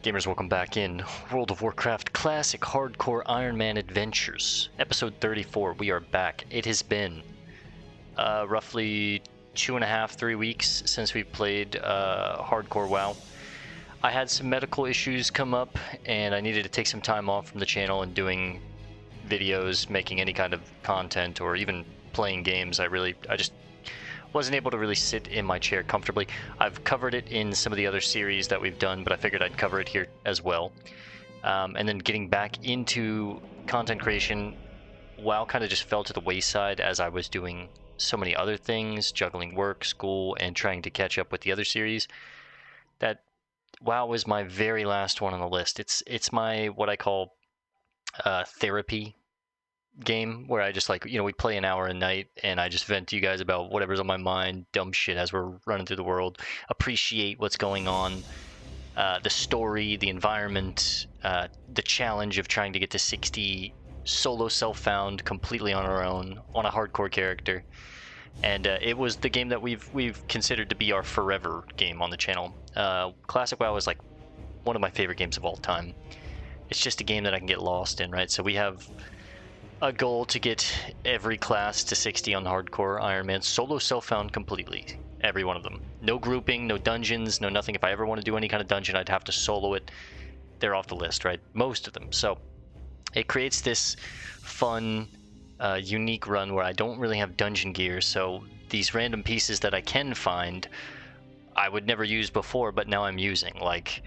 Gamers, welcome back in World of Warcraft Classic Hardcore Ironman Adventures, episode 34. We are back. It has been roughly 2.5, 3 weeks since we played Hardcore WoW. I had some medical issues come up, and I needed to take some time off from the channel and doing videos, making any kind of content, or even playing games. I just wasn't able to really sit in my chair comfortably. I've covered it in some of the other series that we've done, but I figured I'd cover it here as well. And then getting back into content creation, WoW kind of just fell to the wayside as I was doing so many other things, juggling work, school, and trying to catch up with the other series, that WoW was my very last one on the list. It's my, what I call therapy game, where I just we play an hour a night and I just vent to you guys about whatever's on my mind, dumb shit as we're running through the world, appreciate what's going on, the story, the environment, the challenge of trying to get to 60 solo self-found completely on our own on a hardcore character. And it was the game that we've considered to be our forever game on the channel. Classic WoW is like one of my favorite games of all time. It's just a game that I can get lost in, right? So we have a goal to get every class to 60 on hardcore Ironman, solo self-found completely, every one of them. No grouping, no dungeons, no nothing. If I ever want to do any kind of dungeon, I'd have to solo it. They're off the list, right? Most of them. So it creates this fun, unique run where I don't really have dungeon gear, so these random pieces that I can find, I would never use before, but now I'm using, like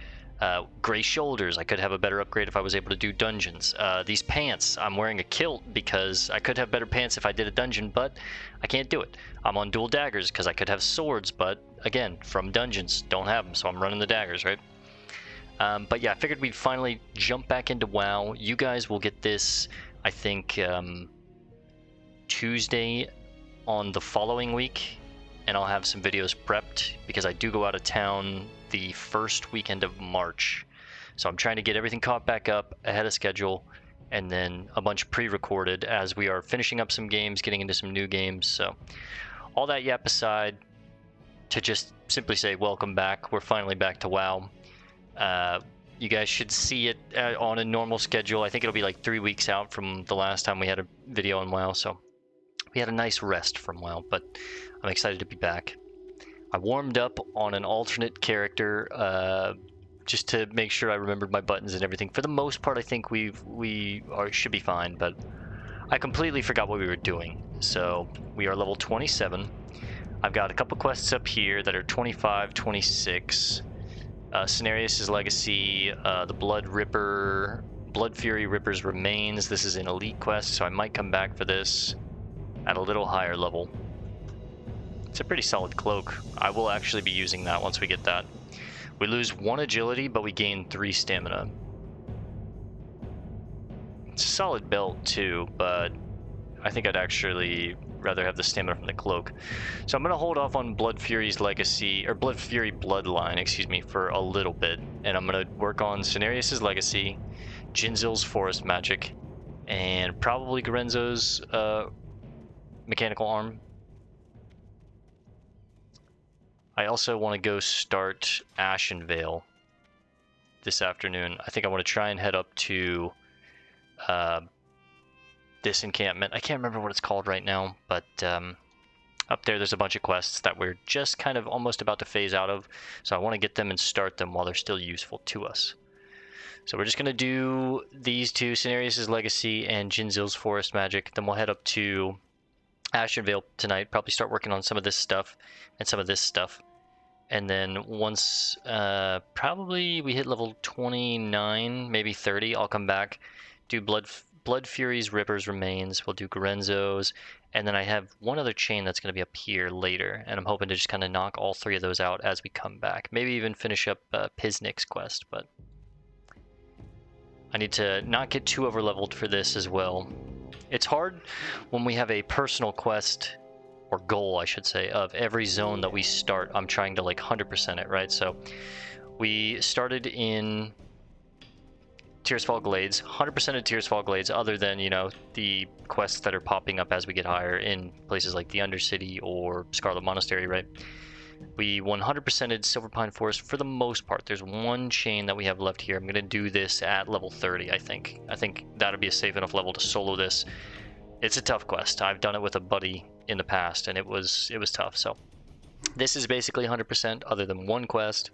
gray shoulders. I could have a better upgrade if I was able to do dungeons. These pants, I'm wearing a kilt because I could have better pants if I did a dungeon, but I can't do it. I'm on dual daggers because I could have swords, but again, from dungeons, don't have them, so I'm running the daggers, right? But yeah, I figured we'd finally jump back into WoW. You guys will get this, I think, Tuesday on the following week, and I'll have some videos prepped because I do go out of town the first weekend of March. So I'm trying to get everything caught back up ahead of schedule, and then a bunch pre-recorded as we are finishing up some games, getting into some new games. So all that yap aside, to just simply say welcome back. We're finally back to WoW. You guys should see it on a normal schedule. I think it'll be like 3 weeks out from the last time we had a video on WoW, so we had a nice rest from WoW, but I'm excited to be back. I warmed up on an alternate character just to make sure I remembered my buttons and everything. For the most part, I think we should be fine, but I completely forgot what we were doing. So we are level 27. I've got a couple quests up here that are 25, 26. Cenarius' Legacy, the Blood Fury Ripper's Remains. This is an elite quest, so I might come back for this at a little higher level. It's a pretty solid cloak. I will actually be using that once we get that. We lose 1 agility, but we gain 3 stamina. It's a solid belt too, but I think I'd actually rather have the stamina from the cloak. So I'm going to hold off on Blood Fury's Legacy, or Blood Fury Bloodline, excuse me, for a little bit. And I'm going to work on Cenarius' Legacy, Jin'Zil's Forest Magic, and probably Gorenzo's Mechanical Arm. I also want to go start Ashenvale this afternoon. I think I want to try and head up to this encampment. I can't remember what it's called right now, but up there's a bunch of quests that we're just kind of almost about to phase out of, so I want to get them and start them while they're still useful to us. So we're just going to do these two, Cenarius' Legacy and Jin'Zil's Forest Magic. Then we'll head up to Ashenvale tonight, probably start working on some of this stuff and some of this stuff. And then once probably we hit level 29, maybe 30, I'll come back, do Blood Fury's Ripper's Remains, we'll do Gorenzo's, and then I have one other chain that's going to be up here later, and I'm hoping to just kind of knock all 3 of those out as we come back. Maybe even finish up Piznik's quest, but I need to not get too overleveled for this as well. It's hard when we have a personal quest, or goal I should say, of every zone that we start. I'm trying to like 100% it, right? So we started in Tearsfall Glades, 100% of Tearsfall Glades, other than, you know, the quests that are popping up as we get higher in places like the Undercity or Scarlet Monastery, right? We 100%ed Silver Pine Forest for the most part. There's one chain that we have left here. I'm going to do this at level 30, I think. I think that'll be a safe enough level to solo this. It's a tough quest. I've done it with a buddy in the past, and it was tough. So this is basically 100% other than one quest.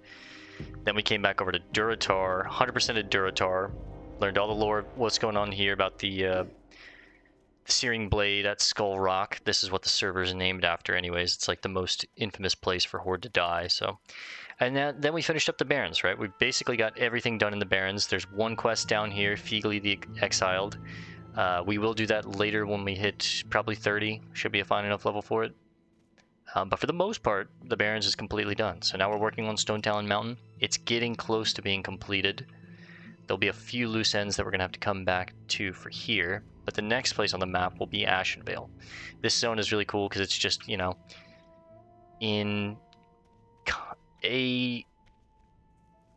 Then we came back over to Duratar, 100%ed Duratar. Learned all the lore, what's going on here about the Searing Blade at Skull Rock. This is what the server is named after anyways. It's like the most infamous place for Horde to die. So, and then we finished up the Barrens, right? We basically got everything done in the Barrens. There's one quest down here, Feegly the Exiled. We will do that later when we hit probably 30. Should be a fine enough level for it. But for the most part, the Barrens is completely done. So now we're working on Stonetalon Mountain. It's getting close to being completed. There'll be a few loose ends that we're going to have to come back to for here. But the next place on the map will be Ashenvale. This zone is really cool because it's just, you know, in a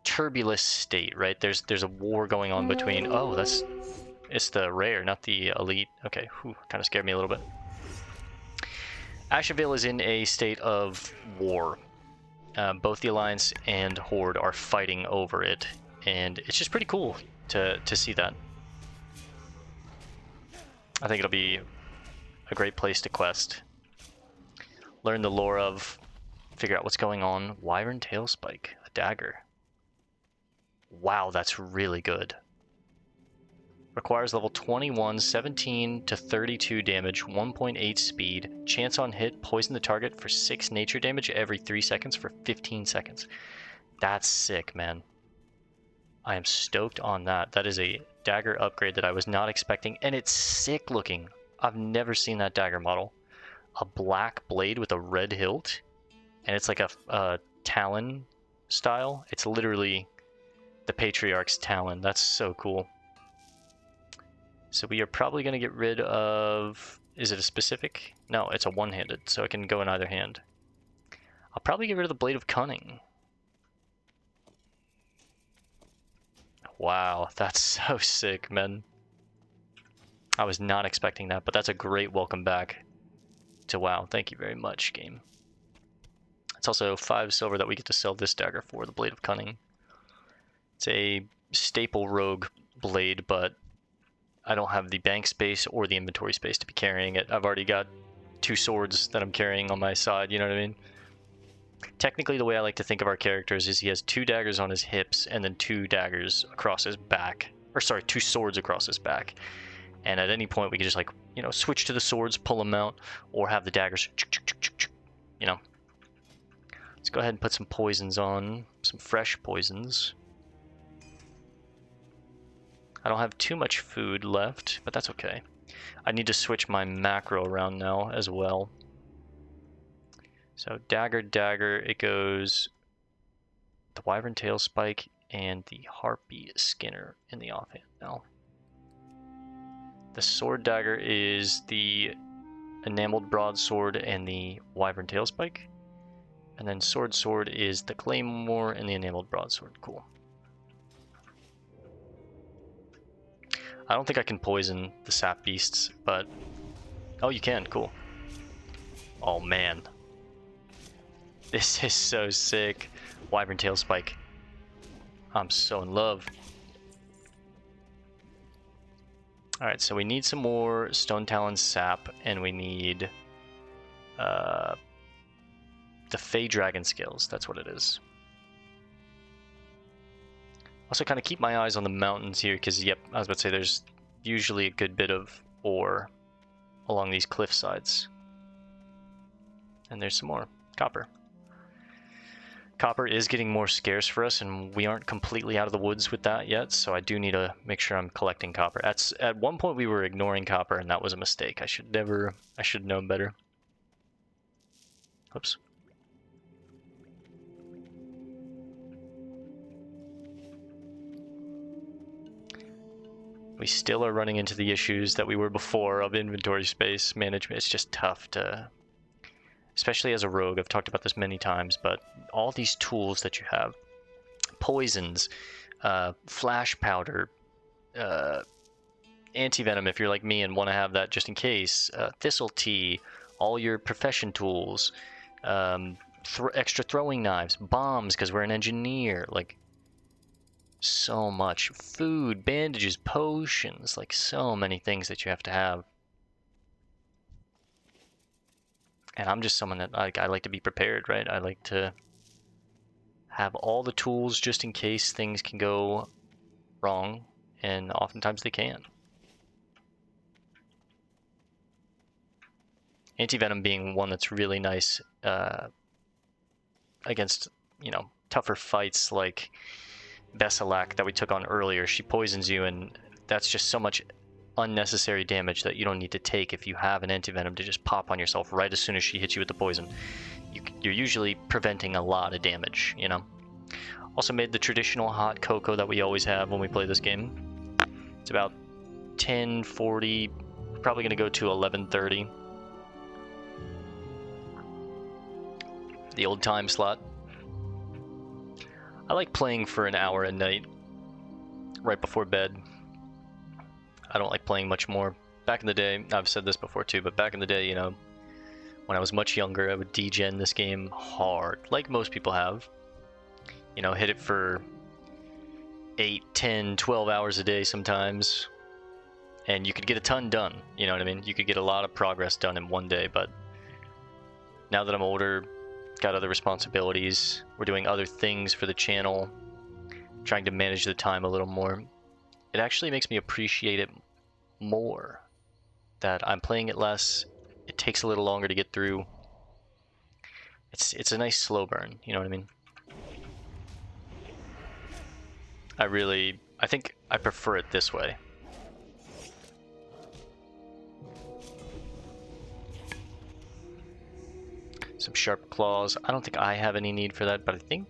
turbulent state, right? There's a war going on between... Oh, it's the rare, not the elite. Okay, kind of scared me a little bit. Ashenvale is in a state of war. Both the Alliance and Horde are fighting over it. And it's just pretty cool to see that. I think it'll be a great place to quest. Learn the lore of, figure out what's going on. Wyvern Tail Spike, a dagger. Wow, that's really good. Requires level 21, 17 to 32 damage, 1.8 speed. Chance on hit, poison the target for 6 nature damage every 3 seconds for 15 seconds. That's sick, man. I am stoked on that. That is a dagger upgrade that I was not expecting, and it's sick looking. I've never seen that dagger model. A black blade with a red hilt, and it's like a talon style. It's literally the Patriarch's talon. That's so cool. So we are probably going to get rid of... Is it a specific? No, it's a one-handed, so it can go in either hand. I'll probably get rid of the Blade of Cunning. Wow, that's so sick, man. I was not expecting that, but that's a great welcome back to WoW. Thank you very much, game. It's also 5 silver that we get to sell this dagger for, the Blade of Cunning. It's a staple rogue blade, but I don't have the bank space or the inventory space to be carrying it. I've already got 2 swords that I'm carrying on my side, you know what I mean? Technically, the way I like to think of our characters is he has 2 daggers on his hips and then 2 daggers across his back. Or sorry, 2 swords across his back. And at any point, we can just, like, you know, switch to the swords, pull them out, or have the daggers, you know. Let's go ahead and put some poisons on, some fresh poisons. I don't have too much food left, but that's okay. I need to switch my macro around now as well. So dagger, it goes the Wyvern Tail Spike and the Harpy Skinner in the offhand now. The sword dagger is the enameled broadsword and the Wyvern Tail Spike. And then sword is the Claymore and the enameled broadsword. Cool. I don't think I can poison the sap beasts, but... Oh, you can. Cool. Oh, man. This is so sick. Wyvern Tail Spike. I'm so in love. Alright, so we need some more Stonetalon sap, and we need the Fey Dragon Scales. That's what it is. Also kind of keep my eyes on the mountains here, because, yep, I was about to say there's usually a good bit of ore along these cliff sides. And there's some more copper. Copper is getting more scarce for us, and we aren't completely out of the woods with that yet, so I do need to make sure I'm collecting copper. At one point we were ignoring copper, and that was a mistake. I should have known better. Oops. We still are running into the issues that we were before of inventory space management. It's just tough to... Especially as a rogue, I've talked about this many times, but all these tools that you have, poisons, flash powder, anti-venom if you're like me and want to have that just in case, thistle tea, all your profession tools, extra throwing knives, bombs because we're an engineer, like so much. Food, bandages, potions, like so many things that you have to have. And I'm just someone that I like to be prepared, right? I like to have all the tools just in case things can go wrong, and oftentimes they can. Anti-venom being one that's really nice against, you know, tougher fights like Besselak that we took on earlier. She poisons you, and that's just so much unnecessary damage that you don't need to take if you have an anti-venom to just pop on yourself right as soon as she hits you with the poison. You're usually preventing a lot of damage, you know. Also made the traditional hot cocoa that we always have when we play this game. It's about 10:40, probably going to go to 11:30. The old time slot. I like playing for an hour at night, right before bed. I don't like playing much more. Back in the day, I've said this before too, but back in the day, you know, when I was much younger, I would degen this game hard, like most people have. You know, hit it for 8, 10, 12 hours a day sometimes, and you could get a ton done, you know what I mean? You could get a lot of progress done in one day, but now that I'm older, got other responsibilities, we're doing other things for the channel, trying to manage the time a little more. It actually makes me appreciate it more, that I'm playing it less, it takes a little longer to get through. It's a nice slow burn, you know what I mean? I think I prefer it this way. Some sharp claws. I don't think I have any need for that, but I think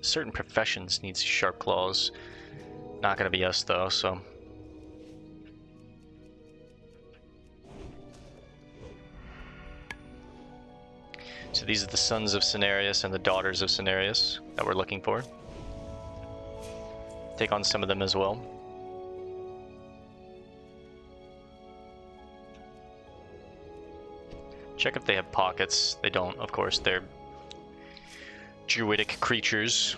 certain professions need sharp claws. Not gonna be us though, so. So these are the sons of Cenarius and the daughters of Cenarius that we're looking for. Take on some of them as well. Check if they have pockets. They don't, of course. They're druidic creatures.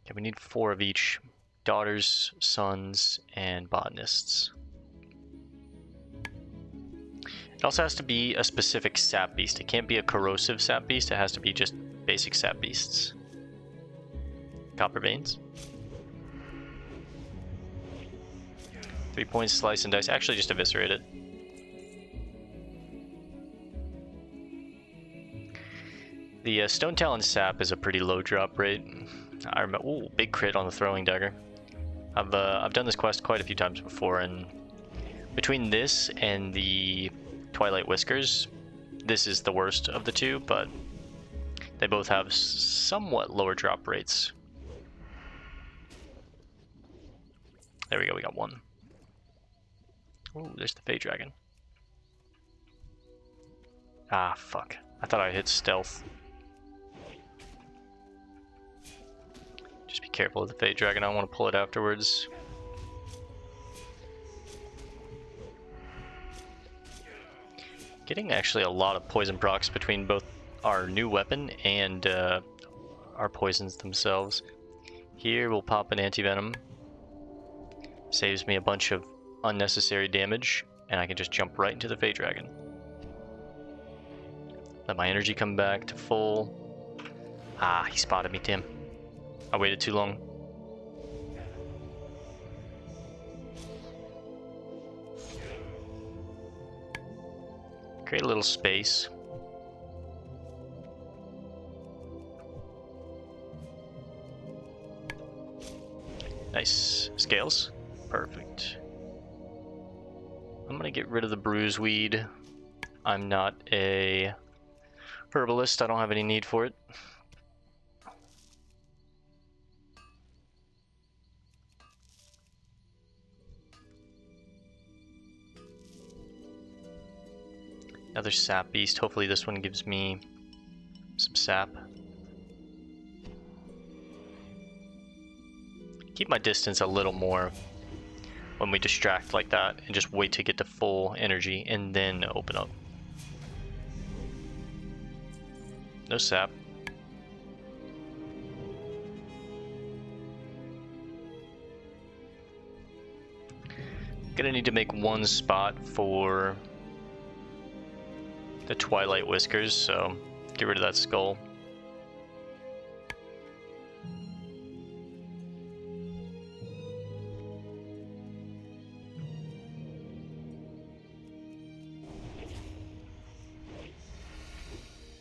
Okay, we need 4 of each. Daughters, sons, and botanists. It also has to be a specific sap beast. It can't be a corrosive sap beast. It has to be just basic sap beasts. Copper veins. 3 points, slice and dice. Actually, just eviscerate it. The Stonetalon sap is a pretty low drop rate. I remember. Ooh, big crit on the throwing dagger. I've done this quest quite a few times before, and between this and the Twilight Whiskers, this is the worst of the two, but they both have somewhat lower drop rates. There we go, we got one. Ooh, there's the Fey Dragon. Ah, fuck. I thought I hit stealth. Just be careful of the Fey Dragon, I don't want to pull it afterwards. Getting actually a lot of poison procs between both our new weapon and our poisons themselves. Here we'll pop an anti-venom. Saves me a bunch of unnecessary damage, and I can just jump right into the Fey Dragon. Let my energy come back to full. Ah, he spotted me, Tim. I waited too long. Create a little space. Nice. Scales. Perfect. I'm gonna get rid of the bruise weed. I'm not a herbalist. I don't have any need for it. Another sap beast. Hopefully this one gives me some sap. Keep my distance a little more when we distract like that, and just wait to get to full energy and then open up. No sap. Gonna need to make one spot for the Twilight Whiskers, so get rid of that skull.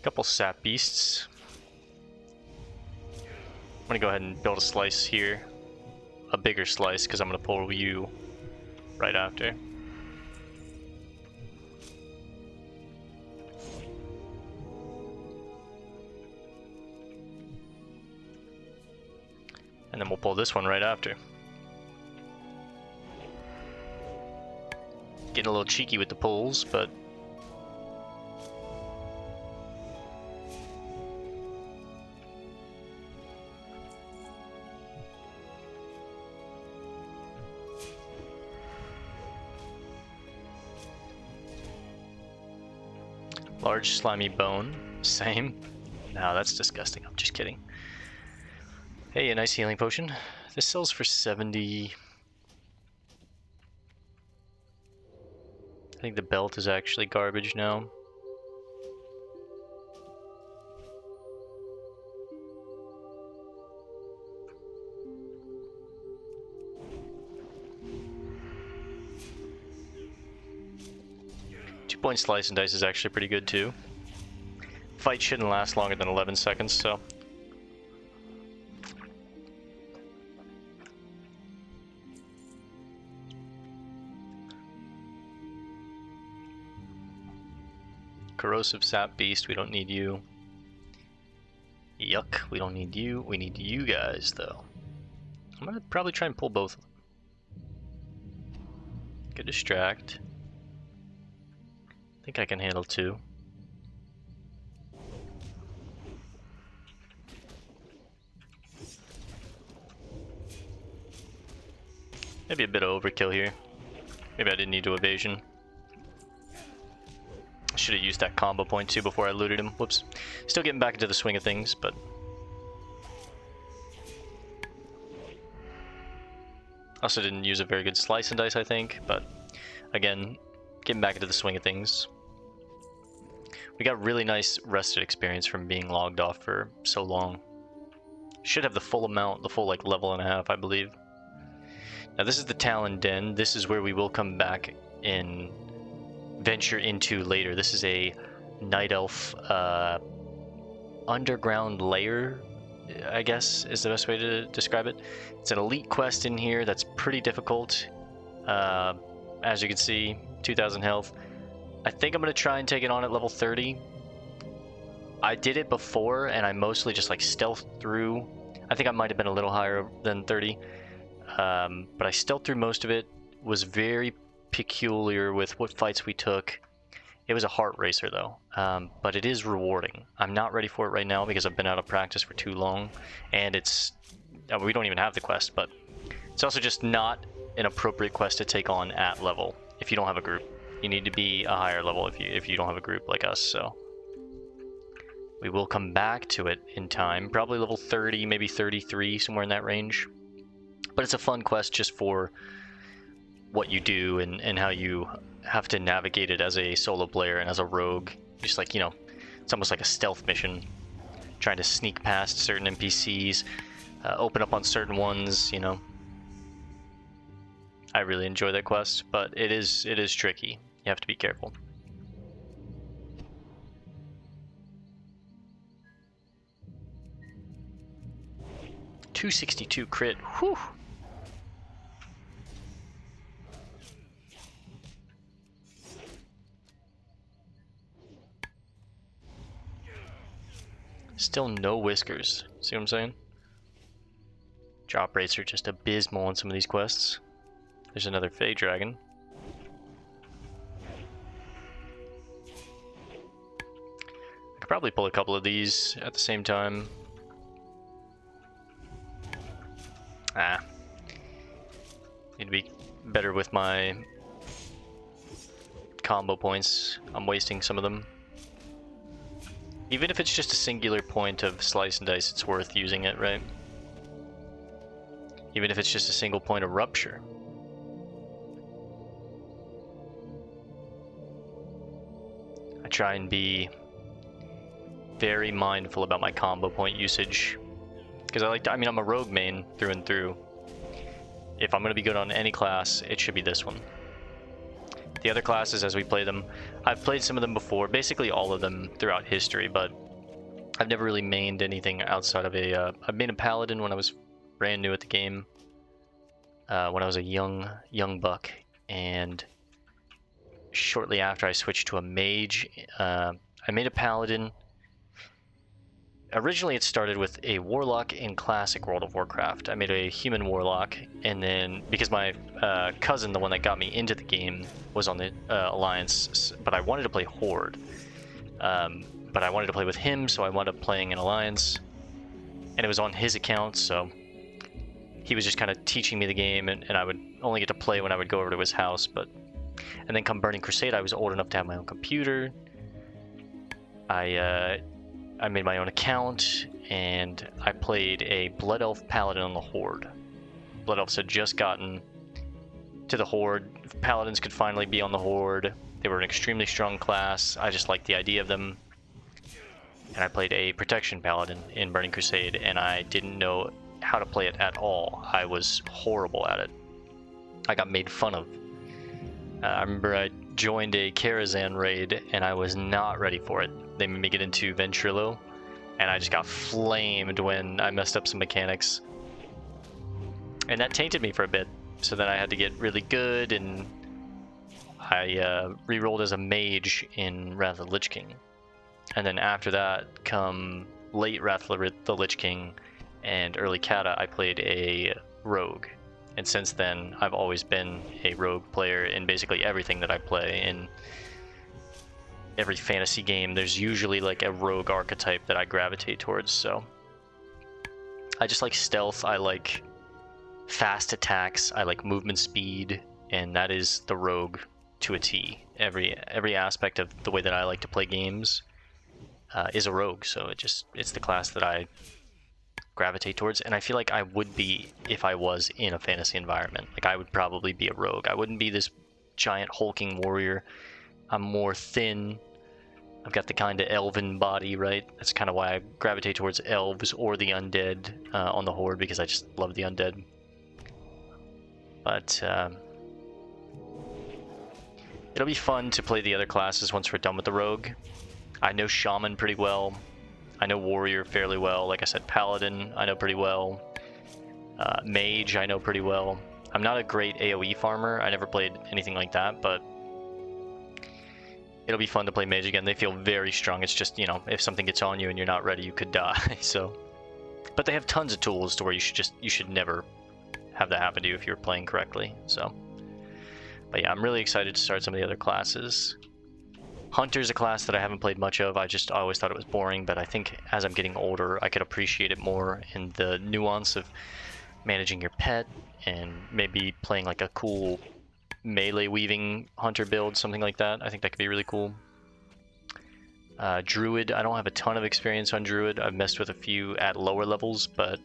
Couple sap beasts. I'm gonna go ahead and build a slice here, a bigger slice, because I'm gonna pull you right after. And then we'll pull this one right after. Getting a little cheeky with the pulls, but large slimy bone, same. No, that's disgusting. I'm just kidding. Hey, a nice healing potion. This sells for 70. I think the belt is actually garbage now. Two-point slice and dice is actually pretty good too. Fight shouldn't last longer than 11 seconds, so. Corrosive sap beast, we don't need you. Yuck, we don't need you. We need you guys though. I'm gonna probably try and pull both of them. Good distract. I think I can handle two. Maybe a bit of overkill here. Maybe I didn't need to evasion. I should have used that combo point too before I looted him. Whoops. Still getting back into the swing of things, but also didn't use a very good slice and dice, I think, but again, getting back into the swing of things. We got really nice rested experience from being logged off for so long. Should have the full amount, the full like level and a half, I believe. Now this is the Talon Den. This is where we will come back and venture into later. This is a Night Elf underground lair, I guess is the best way to describe it. It's an elite quest in here that's pretty difficult. As you can see, 2,000 health. I think I'm going to try and take it on at level 30. I did it before and I mostly just like stealthed through. I think I might have been a little higher than 30. But I stealthed through most of it. Was very peculiar with what fights we took. It was a heart racer though, but it is rewarding. I'm not ready for it right now because I've been out of practice for too long, and it's we don't even have the quest, but it's also just not an appropriate quest to take on at level if you don't have a group. You need to be a higher level if you don't have a group like us. So we will come back to it in time, probably level 30, maybe 33, somewhere in that range. But it's a fun quest just for what you do and how you have to navigate it as a solo player and as a rogue. Just like, you know, it's almost like a stealth mission, trying to sneak past certain NPCs, open up on certain ones, you know. I really enjoy that quest, but it is tricky. You have to be careful. .262 crit. Whew. Still no whiskers. See what I'm saying? Drop rates are just abysmal on some of these quests. There's another Fey Dragon. Could probably pull a couple of these at the same time. Need to be better with my combo points. I'm wasting some of them. Even if it's just a singular point of slice and dice, it's worth using it, right? Even if it's just a single point of rupture. I try and be very mindful about my combo point usage. Because I mean, I'm a rogue main through and through. If I'm going to be good on any class, it should be this one. The other classes, as we play them, I've played some of them before, basically all of them throughout history, but I've never really mained anything outside of a... I made a paladin when I was brand new at the game, when I was a young buck, and shortly after I switched to a mage, I made a paladin. Originally it started with a warlock in classic World of Warcraft. I made a human warlock, and then because my cousin, the one that got me into the game, was on the alliance, but I wanted to play horde, but I wanted to play with him, so I wound up playing an alliance, and it was on his account, so he was just kind of teaching me the game, and I would only get to play when I would go over to his house. And then come Burning Crusade, I was old enough to have my own computer. I made my own account, and I played a Blood Elf Paladin on the Horde. Blood Elves had just gotten to the Horde. Paladins could finally be on the Horde. They were an extremely strong class. I just liked the idea of them. And I played a Protection Paladin in Burning Crusade, and I didn't know how to play it at all. I was horrible at it. I got made fun of. I remember I joined a Karazhan raid, and I was not ready for it. They made me get into Ventrilo, and I just got flamed when I messed up some mechanics. And that tainted me for a bit, so then I had to get really good, and I re-rolled as a mage in Wrath of the Lich King. And then after that, come late Wrath of the Lich King and early Kata, I played a rogue. And since then, I've always been a rogue player in basically everything that I play. In every fantasy game, there's usually like a rogue archetype that I gravitate towards, so I just like stealth, I like fast attacks, I like movement speed, and that is the rogue to a T. Every aspect of the way that I like to play games is a rogue, so it's the class that I gravitate towards, and I feel like I would be if I was in a fantasy environment. Like, I would probably be a rogue. I wouldn't be this giant hulking warrior. I'm more thin. I've got the kind of elven body, right? That's kind of why I gravitate towards elves or the undead on the Horde, because I just love the undead. But it'll be fun to play the other classes once we're done with the rogue. I know Shaman pretty well. I know Warrior fairly well. Like I said, Paladin I know pretty well. Mage I know pretty well. I'm not a great AoE farmer. I never played anything like that, but it'll be fun to play Mage again. They feel very strong. It's just, you know, if something gets on you and you're not ready, you could die. So, but they have tons of tools to where you should never have that happen to you if you're playing correctly. So, but yeah, I'm really excited to start some of the other classes. Hunter's a class that I haven't played much of. I always thought it was boring, but I think as I'm getting older, I could appreciate it more, and the nuance of managing your pet and maybe playing like a cool melee weaving hunter build, something like that. I think that could be really cool. Druid, I don't have a ton of experience on Druid. I've messed with a few at lower levels, but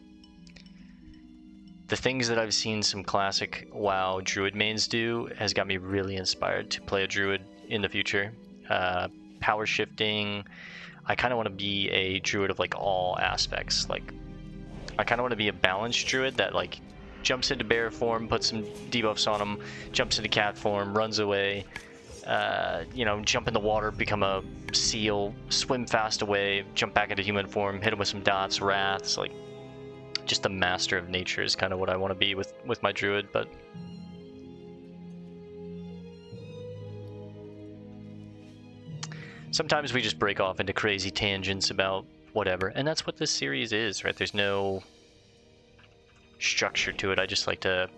the things that I've seen some classic WoW Druid mains do has got me really inspired to play a Druid in the future. Power shifting. I kind of want to be a druid of like all aspects. Like, I kind of want to be a balanced druid that like jumps into bear form, puts some debuffs on him, jumps into cat form, runs away, you know, jump in the water, become a seal, swim fast away, jump back into human form, hit him with some dots, wraths. Like, just the master of nature is kind of what I want to be with my druid. But sometimes we just break off into crazy tangents about whatever, and that's what this series is, right? There's no structure to it. I just like to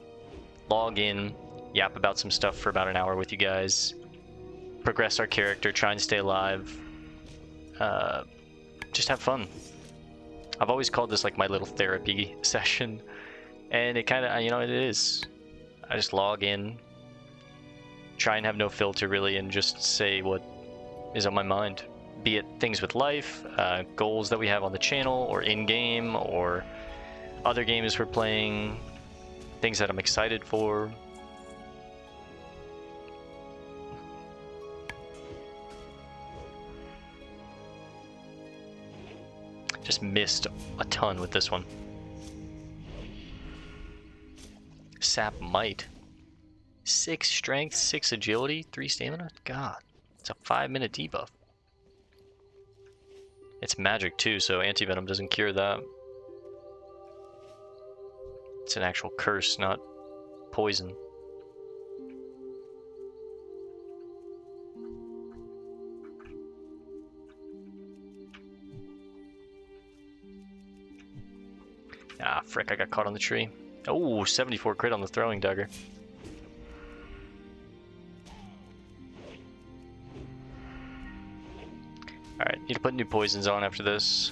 log in, yap about some stuff for about an hour with you guys, progress our character, try and stay alive, just have fun. I've always called this like my little therapy session, and it kind of, you know, it is. I just log in, try and have no filter really, and just say what is on my mind. Be it things with life, goals that we have on the channel, or in-game, or other games we're playing, things that I'm excited for. Just missed a ton with this one. Sap might. 6 strength, 6 agility, 3 stamina? God, it's a 5-minute debuff. It's magic too, so anti-venom doesn't cure that. It's an actual curse, not poison. Ah, frick, I got caught on the tree. Oh, 74 crit on the throwing dagger. Alright, need to put new poisons on after this.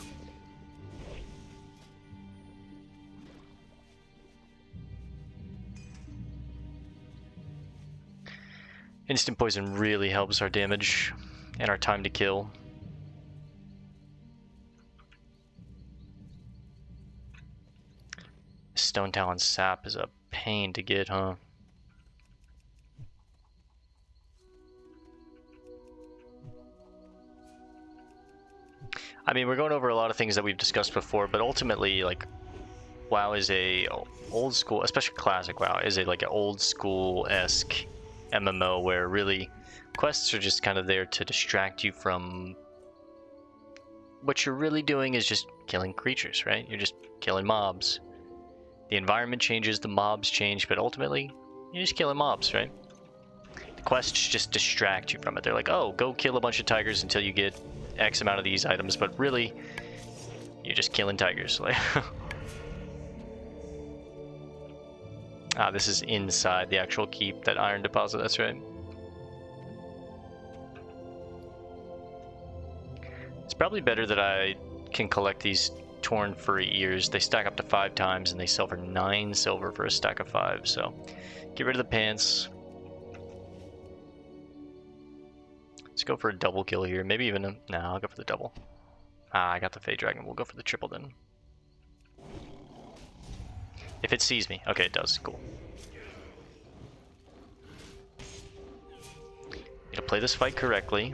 Instant poison really helps our damage and our time to kill. Stonetalon sap is a pain to get, huh? I mean, we're going over a lot of things that we've discussed before, but ultimately, like, WoW is a old school, especially classic WoW, is a like an old school-esque MMO where really quests are just kind of there to distract you from what you're really doing is just killing creatures, right? You're just killing mobs. The environment changes, the mobs change, but ultimately, you're just killing mobs, right? The quests just distract you from it. They're like, oh, go kill a bunch of tigers until you get X amount of these items, but really, you're just killing tigers. Like, ah, this is inside the actual keep, that iron deposit, that's right. It's probably better that I can collect these torn furry ears. They stack up to 5 times and they sell for 9 silver for a stack of 5, so get rid of the pants. Let's go for a double kill here, maybe even a, no, I'll go for the double. Ah, I got the Fey Dragon, we'll go for the triple then. If it sees me, okay, it does, cool. Need to play this fight correctly.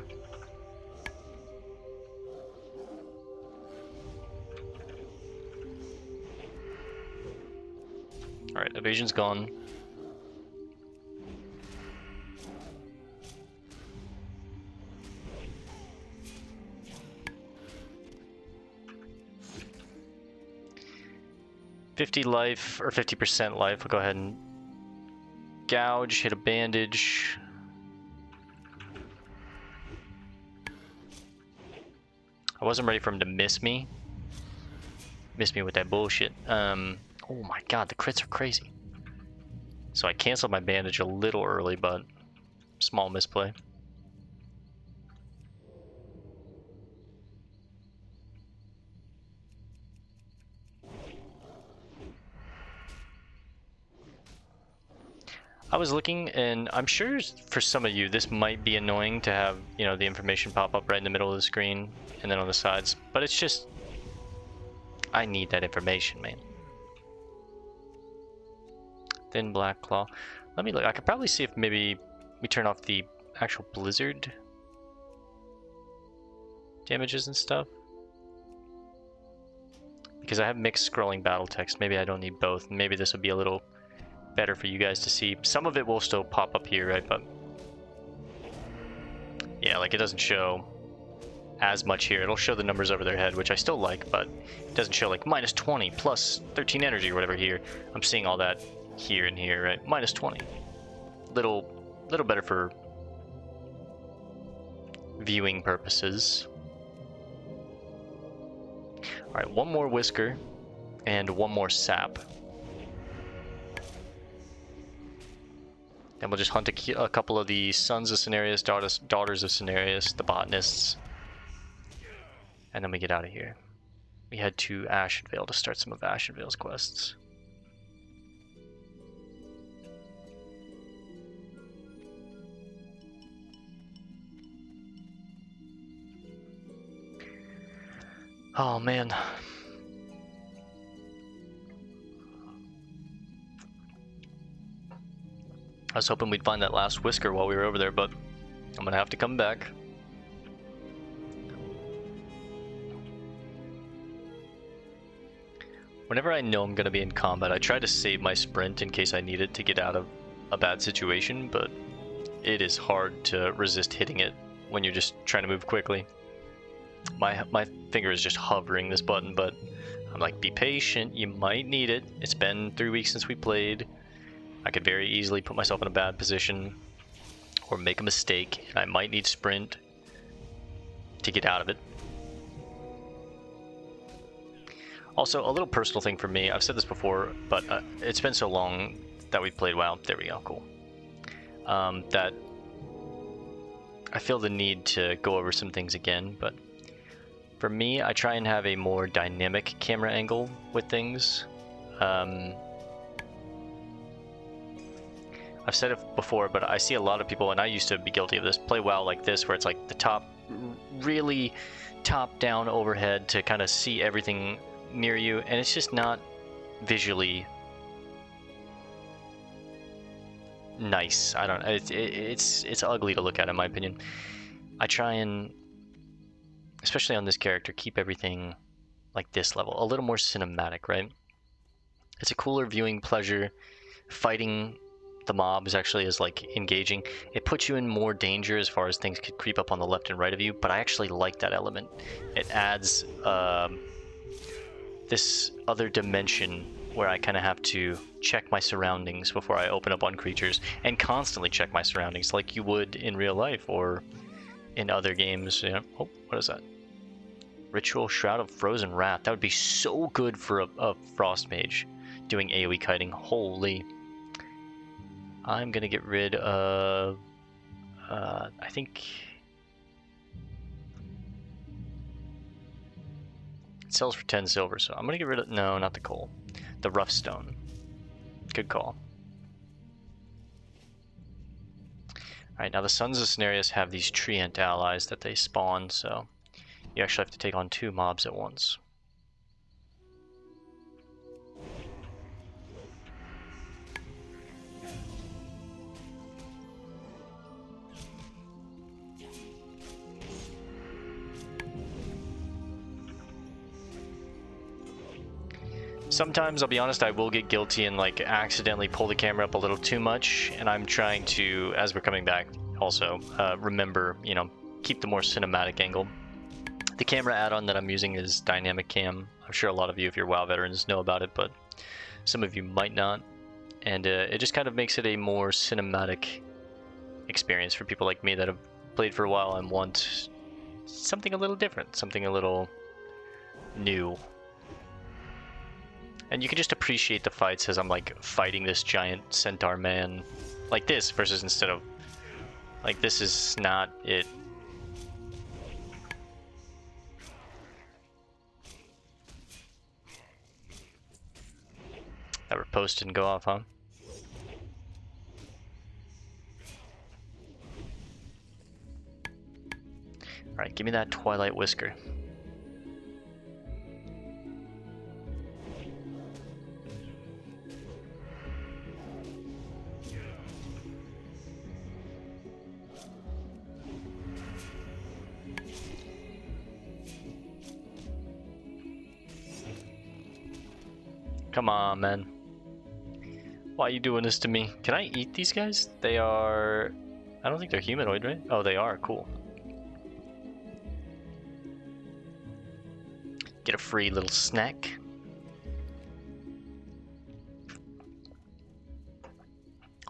Alright, evasion's gone. $50 life, or 50% life. We'll go ahead and gouge, hit a bandage. I wasn't ready for him to miss me. Miss me with that bullshit. Oh my god, the crits are crazy. So I canceled my bandage a little early, but small misplay. I was looking, and I'm sure for some of you this might be annoying to have, you know, the information pop up right in the middle of the screen and then on the sides, but it's just, I need that information, man. Thin Black Claw. Let me look. I could probably see if maybe we turn off the actual blizzard damages and stuff. Because I have mixed scrolling battle text. Maybe I don't need both. Maybe this would be a little better for you guys to see. Some of it will still pop up here, right? But yeah, like it doesn't show as much here. It'll show the numbers over their head, which I still like, but it doesn't show like minus 20 plus 13 energy or whatever here. I'm seeing all that here and here, right? Minus 20. Little better for viewing purposes. Alright, one more whisker and one more sap. And we'll just hunt a couple of the sons of Cenarius, daughters of Cenarius, the botanists. And then we get out of here. We head to Ashenvale to start some of Ashenvale's quests. Oh man. I was hoping we'd find that last whisker while we were over there, but I'm gonna have to come back. Whenever I know I'm gonna be in combat, I try to save my sprint in case I need it to get out of a bad situation, but it is hard to resist hitting it when you're just trying to move quickly. My finger is just hovering this button, but I'm like, be patient, you might need it. It's been 3 weeks since we played. I could very easily put myself in a bad position or make a mistake, and I might need sprint to get out of it. Also, a little personal thing for me, I've said this before, but it's been so long that we've played WoW. There we go, cool. That I feel the need to go over some things again, but for me, I try and have a more dynamic camera angle with things. I've said it before, but I see a lot of people, and I used to be guilty of this, play WoW like this, where it's like the top, really top-down overhead to kind of see everything near you, and it's just not visually nice. I don't know. It's ugly to look at, in my opinion. I try and, especially on this character, keep everything like this level, a little more cinematic, right? It's a cooler viewing pleasure. Fighting the mobs actually is like engaging. It puts you in more danger as far as things could creep up on the left and right of you, but I actually like that element. It adds this other dimension where I kind of have to check my surroundings before I open up on creatures, and constantly check my surroundings like you would in real life or in other games. You know, oh, what is that? Ritual Shroud of Frozen Wrath. That would be so good for a Frost Mage doing AoE kiting. Holy. I'm gonna get rid of I think it sells for 10 silver, so I'm gonna get rid of, no, not the coal, the rough stone. Good call. Alright, now the Sons of Cenarius have these treant allies that they spawn, so you actually have to take on 2 mobs at once. Sometimes, I'll be honest, I will get guilty and like accidentally pull the camera up a little too much, and I'm trying to, as we're coming back, also remember, you know, keep the more cinematic angle. The camera add-on that I'm using is Dynamic Cam. I'm sure a lot of you, if you're WoW veterans, know about it, but some of you might not. And it just kind of makes it a more cinematic experience for people like me that have played for a while and want something a little different, something a little new. And you can just appreciate the fights as I'm like fighting this giant centaur man like this, versus instead of like, this is not it. That riposte didn't go off, huh? Alright, give me that Twilight Whisker. Come on, man. Why are you doing this to me? Can I eat these guys? They are... I don't think they're humanoid, right? Oh, they are. Cool. Get a free little snack.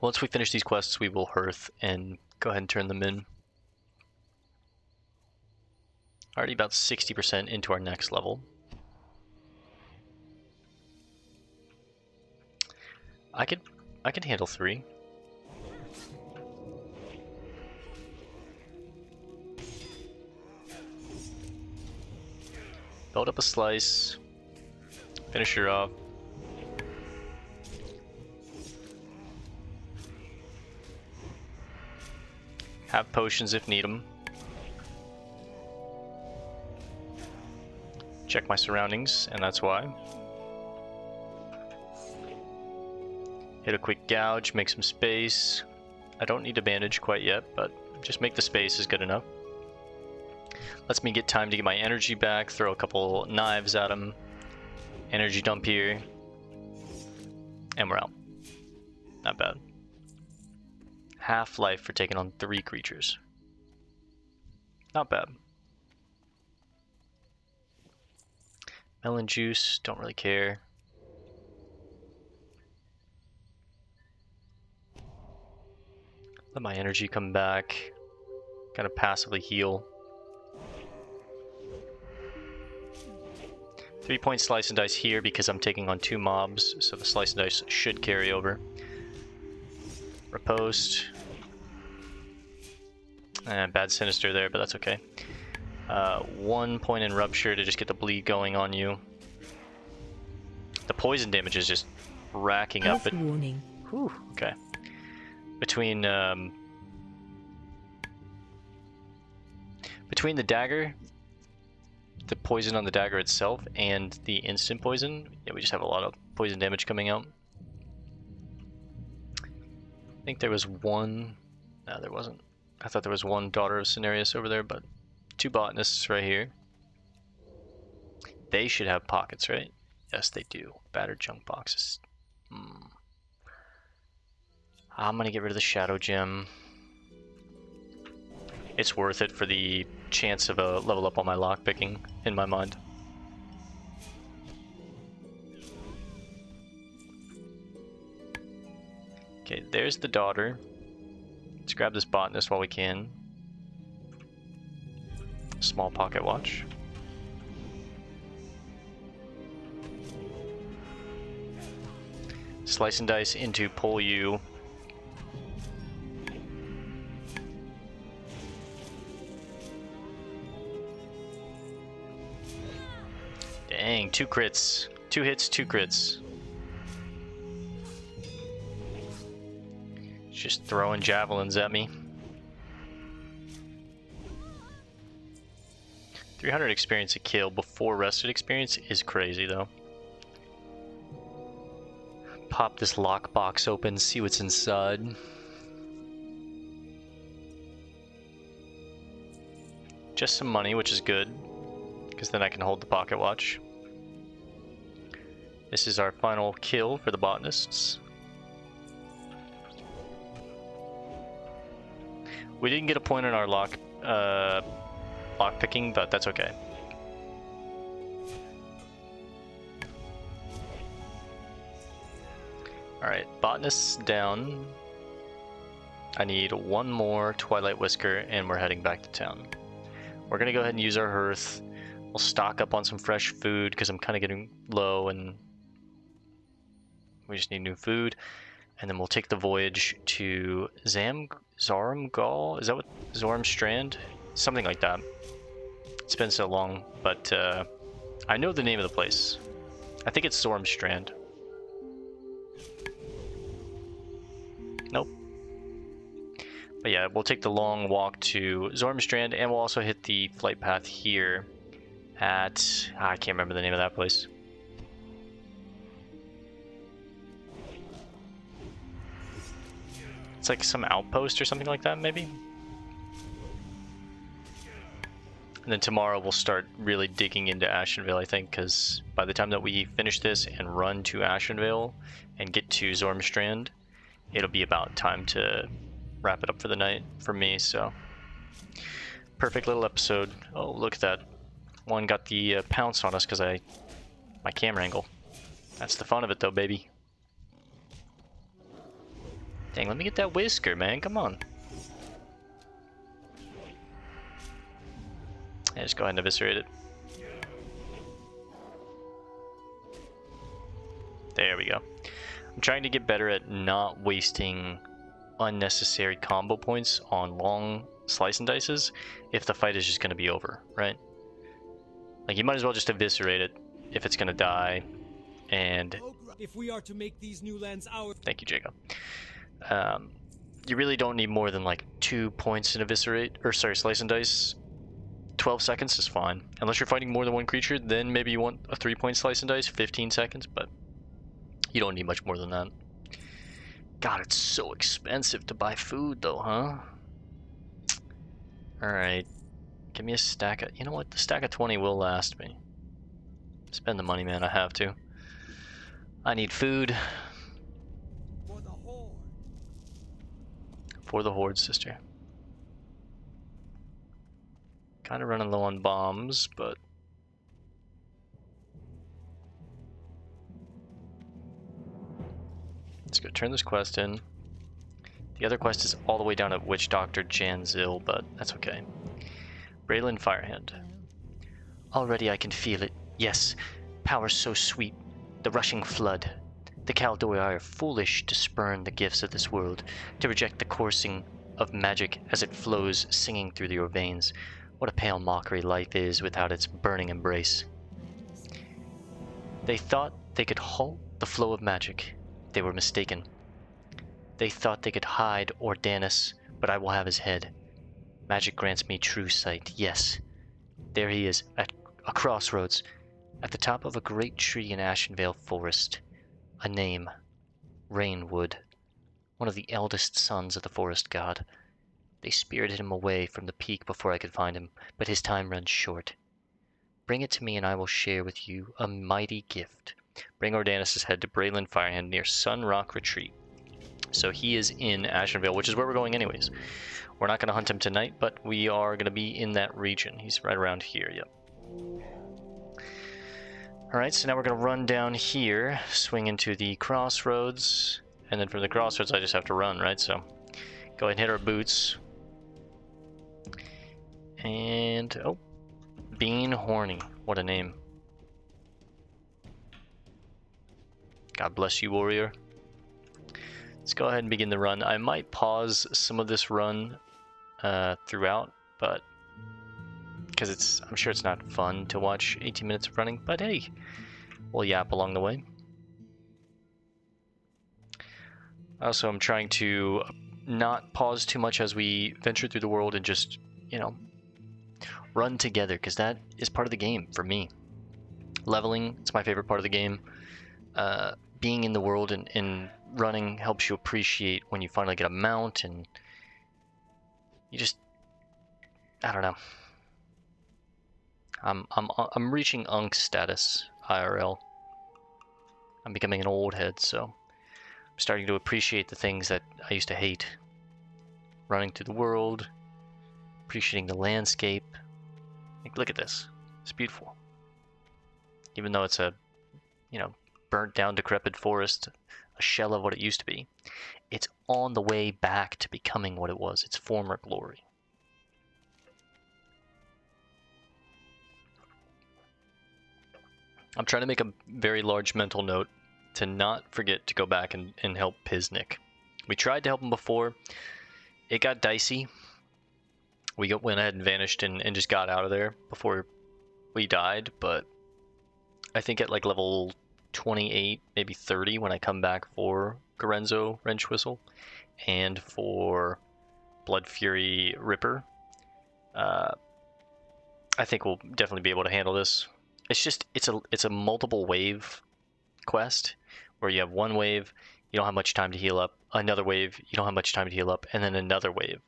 Once we finish these quests, we will hearth and go ahead and turn them in. Already about 60% into our next level. I could handle 3. Build up a slice. Finish her off. Have potions if need them. Check my surroundings, and that's why. Hit a quick gouge, make some space. I don't need a bandage quite yet, but just make the space is good enough. Lets me get time to get my energy back, throw a couple knives at him. Energy dump here. And we're out. Not bad. Half life for taking on 3 creatures. Not bad. Melon juice, don't really care. Let my energy come back. Kind of passively heal. 3-point slice and dice here because I'm taking on 2 mobs, so the slice and dice should carry over. Riposte. Bad sinister there, but that's okay. 1 point in rupture to just get the bleed going on you. The poison damage is just racking up. Warning. Whew, okay. Between the dagger, the poison on the dagger itself, and the instant poison, yeah, we just have a lot of poison damage coming out. I think there was one. No, there wasn't. I thought there was one daughter of Cenarius over there, but 2 botanists right here. They should have pockets, right? Yes, they do. Battered junk boxes. I'm gonna get rid of the shadow gem. It's worth it for the chance of a level up on my lockpicking, in my mind. Okay, there's the daughter. Let's grab this botanist while we can. Small pocket watch. Slice and dice into pull you. Dang, 2 crits. 2 hits, 2 crits. Just throwing javelins at me. 300 experience a kill before rested experience is crazy though. Pop this lockbox open, see what's inside. Just some money, which is good, because then I can hold the pocket watch. This is our final kill for the botanists. We didn't get a point on our lock picking, but that's okay. Alright, botanists down. I need 1 more Twilight Whisker and we're heading back to town. We're gonna go ahead and use our hearth. We'll stock up on some fresh food because I'm kind of getting low and we just need new food. And then we'll take the voyage to Zarmgal? Is that what? Zormstrand? Something like that. It's been so long, but I know the name of the place. I think it's Zormstrand. Nope. But yeah, we'll take the long walk to Zormstrand, and we'll also hit the flight path here at... I can't remember the name of that place. It's like some outpost or something like that, maybe? And then tomorrow we'll start really digging into Ashenvale, I think, because by the time that we finish this and run to Ashenvale and get to Zormstrand, it'll be about time to wrap it up for the night for me, so. Perfect little episode. Oh, look at that. One got the pounce on us because my camera angle. That's the fun of it though, baby. Dang, let me get that whisker, man. Come on. Yeah, just go ahead and eviscerate it. There we go. I'm trying to get better at not wasting unnecessary combo points on long slice and dices if the fight is just going to be over, right? Like, you might as well just eviscerate it if it's gonna die. And if we are to make these new lands ours. Thank you, Jacob. You really don't need more than like 2 points in eviscerate, or sorry, slice and dice. 12 seconds is fine. Unless you're fighting more than one creature, then maybe you want a 3-point slice and dice, 15 seconds, but you don't need much more than that. God, it's so expensive to buy food though, huh? Alright. Give me a stack of... You know what? The stack of 20 will last me. Spend the money, man. I have to. I need food. For the horde. For the horde, sister. Kind of running low on bombs, but... Let's go turn this quest in. The other quest is all the way down at Witch Doctor Jin'Zil, but that's okay. Braylon Firehand. Already I can feel it. Yes, power so sweet. The rushing flood. The Kaldoi are foolish to spurn the gifts of this world, to reject the coursing of magic as it flows singing through your veins. What a pale mockery life is without its burning embrace. They thought they could halt the flow of magic. They were mistaken. They thought they could hide Ordanus, but I will have his head. Magic grants me true sight, yes. There he is, at a crossroads, at the top of a great tree in Ashenvale Forest. A name, Rainwood, one of the eldest sons of the forest god. They spirited him away from the peak before I could find him, but his time runs short. Bring it to me and I will share with you a mighty gift. Bring Ordanus' head to Braylon Firehand near Sun Rock Retreat. So he is in Ashenvale, which is where we're going anyways. We're not going to hunt him tonight, but we are going to be in that region. He's right around here, yep. Alright, so now we're going to run down here, swing into the crossroads, and then from the crossroads I just have to run, right? So go ahead and hit our boots. And, oh, Bean Horny. What a name. God bless you, warrior. Let's go ahead and begin the run. I might pause some of this run throughout, but because I'm sure it's not fun to watch 18 minutes of running, but hey, we'll yap along the way. Also, I'm trying to not pause too much as we venture through the world and just, you know, run together, because that is part of the game for me. Leveling, it's my favorite part of the game. Being in the world and running helps you appreciate when you finally get a mount, and you just, I don't know. I'm reaching Unk status IRL. I'm becoming an old head, so I'm starting to appreciate the things that I used to hate. Running through the world, appreciating the landscape. Like, look at this. It's beautiful. Even though it's a, you know, burnt down, decrepit forest, a shell of what it used to be, it's on the way back to becoming what it was, its former glory. I'm trying to make a very large mental note to not forget to go back and help Piznik. We tried to help him before. It got dicey. We went ahead and vanished and just got out of there before we died, but I think at like level 28, maybe 30, when I come back for Gorenzo Wrench Whistle and for Blood Fury Ripper, I think we'll definitely be able to handle this. It's just, it's a multiple wave quest where you have one wave, you don't have much time to heal up, another wave, you don't have much time to heal up, and then another wave.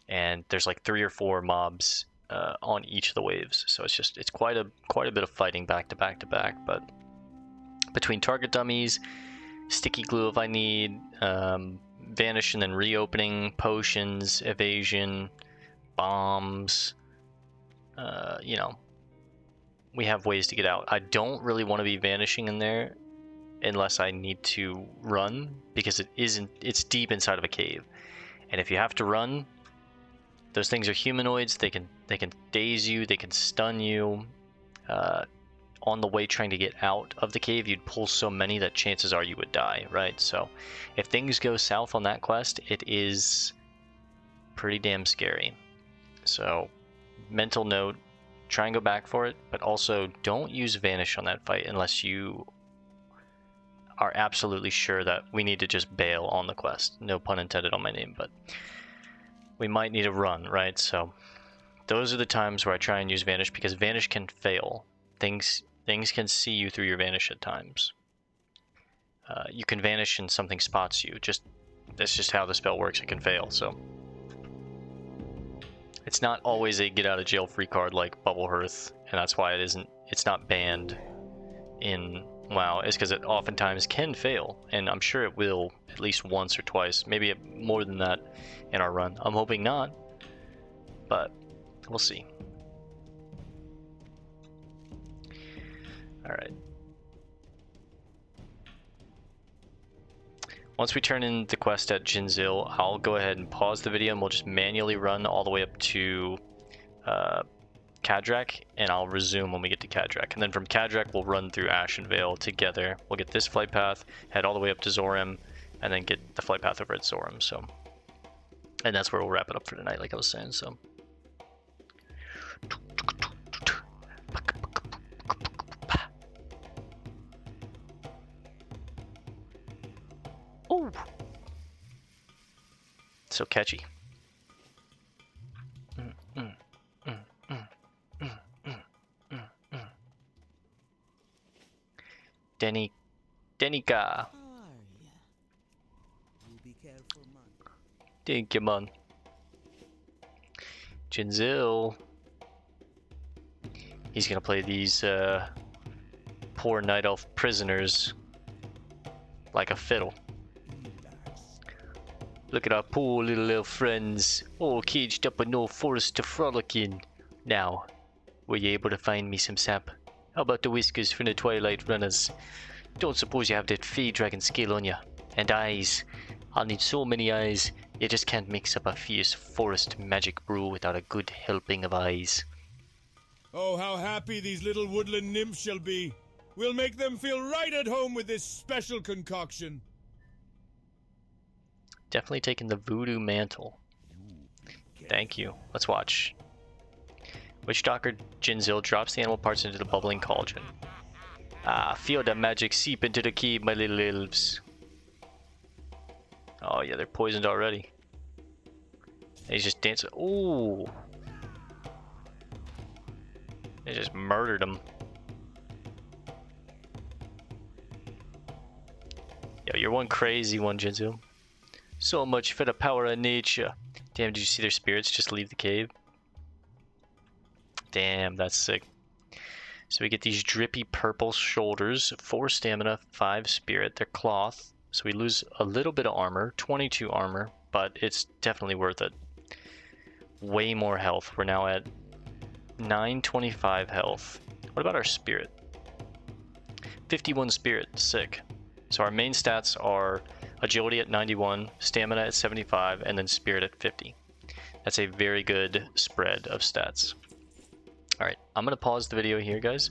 And there's like 3 or 4 mobs on each of the waves, so it's quite a bit of fighting back to back to back. But between target dummies, sticky glue if I need, vanish and then reopening, potions, evasion, bombs, you know, we have ways to get out. I don't really want to be vanishing in there unless I need to run, because it's deep inside of a cave, and if you have to run, those things are humanoids. They can daze you, they can stun you. On the way trying to get out of the cave, you'd pull so many that chances are you would die, right? So if things go south on that quest, it is pretty damn scary. So mental note, try and go back for it, but also don't use Vanish on that fight unless you are absolutely sure that we need to just bail on the quest. No pun intended on my name, but we might need to run, right? So those are the times where I try and use Vanish, because Vanish can fail. Things can see you through your Vanish at times. You can Vanish and something spots you. That's just how the spell works. It can fail, so it's not always a get out of jail free card like Bubble Hearth, and that's why it's not banned in WoW. It's because it oftentimes can fail, and I'm sure it will at least once or twice, maybe more than that in our run. I'm hoping not, but we'll see. All right. Once we turn in the quest at Jin'Zil, I'll go ahead and pause the video and we'll just manually run all the way up to Kadrak, and I'll resume when we get to Kadrak. And then from Kadrak, we'll run through Ashen Vale together. We'll get this flight path, head all the way up to Zoram, and then get the flight path over at Zoram. So, and that's where we'll wrap it up for tonight, like I was saying. So. Oh, so catchy. Denika. Thank you, man. Jin'Zil. He's gonna play these poor Night Elf prisoners like a fiddle. Look at our poor little elf friends, all caged up in no forest to frolic in. Now, were you able to find me some sap? How about the whiskers from the Twilight Runners? Don't suppose you have that fey dragon scale on ya? And eyes. I'll need so many eyes. You just can't mix up a fierce forest magic brew without a good helping of eyes. Oh, how happy these little woodland nymphs shall be. We'll make them feel right at home with this special concoction. Definitely taking the voodoo mantle. Thank you. Let's watch. Witch Doctor Jin'Zil drops the animal parts into the bubbling cauldron. Ah, feel the magic seep into the cave, my little elves. Oh yeah, they're poisoned already. And he's just dancing. Ooh. They just murdered him. Yo, you're one crazy one, Jin'Zil. So much for the power of nature. Damn, did you see their spirits just leave the cave? Damn, that's sick. So we get these drippy purple shoulders, 4 stamina, 5 spirit. They're cloth, so we lose a little bit of armor, 22 armor, but it's definitely worth it. Way more health. We're now at 925 health. What about our spirit? 51 spirit, sick. So our main stats are agility at 91, stamina at 75, and then spirit at 50. That's a very good spread of stats. Alright, I'm going to pause the video here, guys,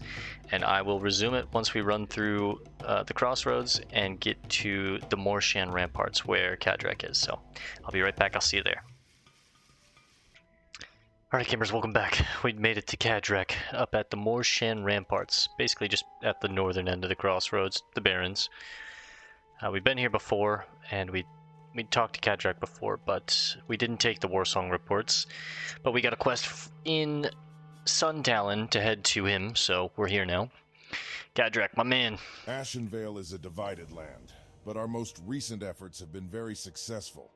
and I will resume it once we run through the crossroads and get to the Morshan ramparts where Kadrak is. So I'll be right back. I'll see you there. Alright, gamers, welcome back. We made it to Kadrak, up at the Morshan ramparts, basically just at the northern end of the crossroads, the Barrens. We've been here before, and we talked to Kadrak before, but we didn't take the Warsong reports. But we got a quest in Stonetalon to head to him, so we're here now. Kadrak, my man. Ashen Vale is a divided land, but our most recent efforts have been very successful.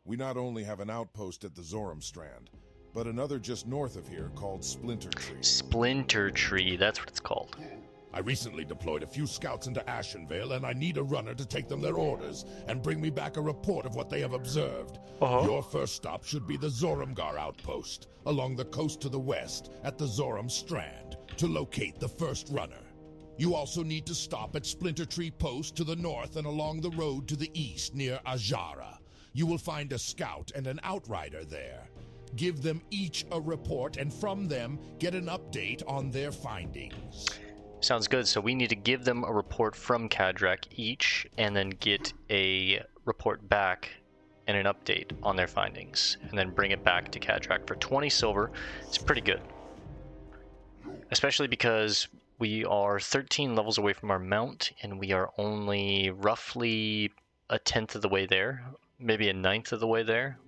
We not only have an outpost at the Zoram Strand, but another just north of here called Splinter Tree. Splinter Tree, that's what it's called. I recently deployed a few scouts into Ashen Vale, and I need a runner to take them their orders and bring me back a report of what they have observed. Your first stop should be the Zoramgar outpost, along the coast to the west, at the Zoram Strand, to locate the first runner. You also need to stop at Splinter Tree Post to the north and along the road to the east near Ajara. You will find a scout and an outrider there. Give them each a report, and from them, get an update on their findings. Sounds good. So we need to give them a report from Kadrak each, and then get a report back and an update on their findings, and then bring it back to Kadrak for 20 silver. It's pretty good. Especially because we are 13 levels away from our mount, and we are only roughly a 10th of the way there, maybe a 9th of the way there.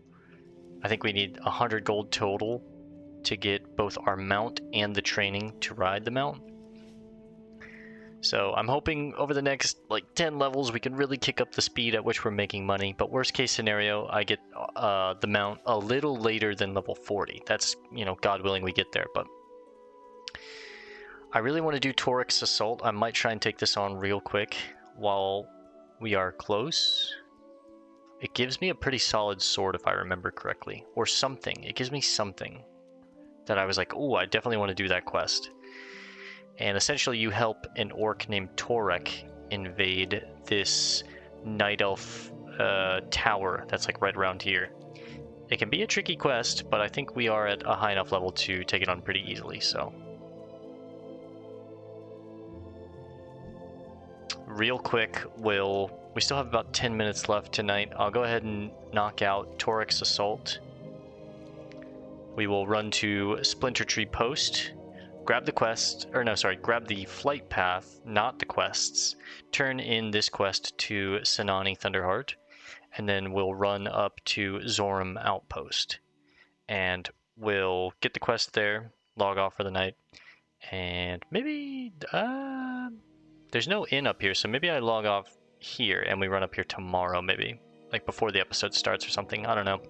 I think we need 100 gold total to get both our mount and the training to ride the mount. So I'm hoping over the next like 10 levels we can really kick up the speed at which we're making money. But worst case scenario, I get the mount a little later than level 40. That's, you know, God willing we get there. But I really want to do Toric's Assault. I might try and take this on real quick while we are close. It gives me a pretty solid sword if I remember correctly. Or something. It gives me something that I was like, oh, I definitely want to do that quest. And essentially you help an orc named Torek invade this Night Elf tower that's like right around here. It can be a tricky quest, but I think we are at a high enough level to take it on pretty easily, so. Real quick, we still have about 10 minutes left tonight. I'll go ahead and knock out Torek's Assault. We will run to Splinter Tree Post, grab the quest, or no, sorry, grab the flight path, not the quests, turn in this quest to Senani Thunderheart, and then we'll run up to Zoram Outpost. And we'll get the quest there, log off for the night, and maybe, there's no inn up here, so maybe I log off here and we run up here tomorrow, maybe. Like before the episode starts or something, I don't know.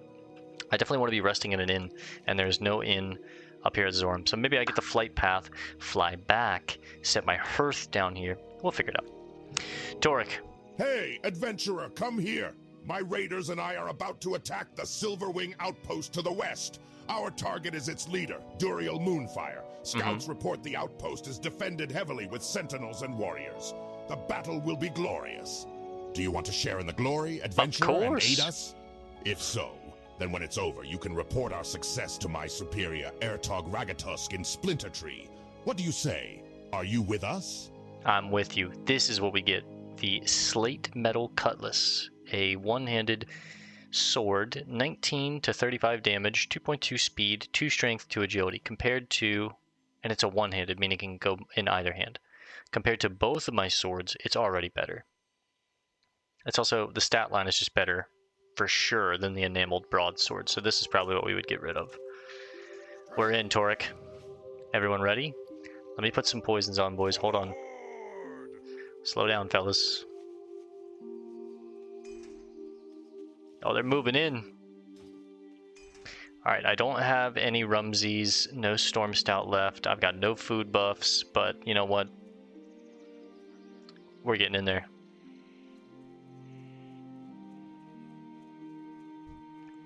I definitely want to be resting in an inn, and there's no inn up here at Zoram. So maybe I get the flight path, fly back, set my hearth down here. We'll figure it out. Torek. Hey, adventurer, come here. My raiders and I are about to attack the Silverwing outpost to the west. Our target is its leader, Duriel Moonfire. Scouts report the outpost is defended heavily with sentinels and warriors. The battle will be glorious. Do you want to share in the glory, adventurer, and aid us? If so, then when it's over, you can report our success to my superior, Ertog Ragatusk in Splinter Tree. What do you say? Are you with us? I'm with you. This is what we get. The Slate Metal Cutlass. A one-handed sword, 19 to 35 damage, 2.2 speed, 2 strength, 2 agility, compared to, and it's a one-handed, meaning it can go in either hand. Compared to both of my swords, it's already better. It's also, the stat line is just better, for sure, than the enameled broadsword, so this is probably what we would get rid of. We're in, Torek. Everyone ready? Let me put some poisons on, boys. Hold on. Slow down, fellas. Oh, they're moving in. Alright, I don't have any Rumsies, no Storm Stout left. I've got no food buffs, but you know what? We're getting in there.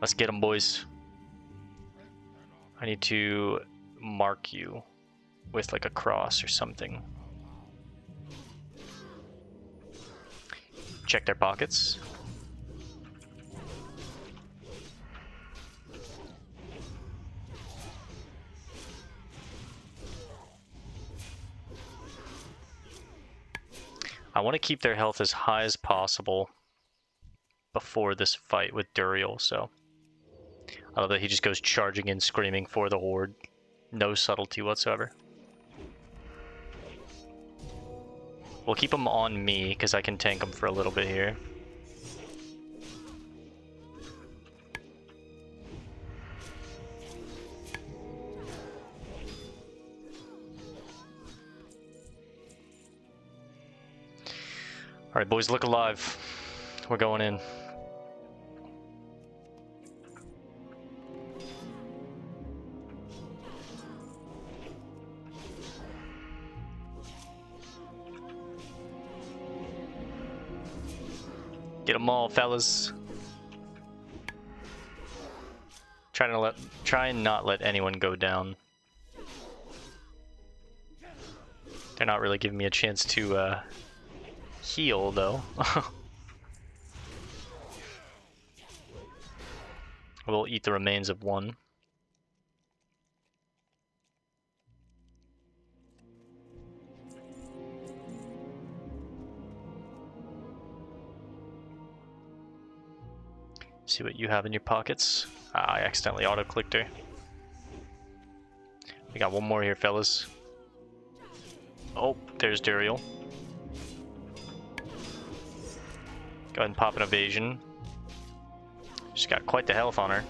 Let's get them, boys. I need to mark you with like a cross or something. Check their pockets. I want to keep their health as high as possible before this fight with Duriel, so I love that he just goes charging in, screaming for the horde. No subtlety whatsoever. We'll keep him on me, because I can tank him for a little bit here. Alright, boys, look alive. We're going in. Get them all, fellas. Try and not let anyone go down. They're not really giving me a chance to heal, though. We'll eat the remains of one. See what you have in your pockets. I accidentally auto-clicked her. We got one more here, fellas. Oh, there's Duriel. Go ahead and pop an evasion. She's got quite the health on her.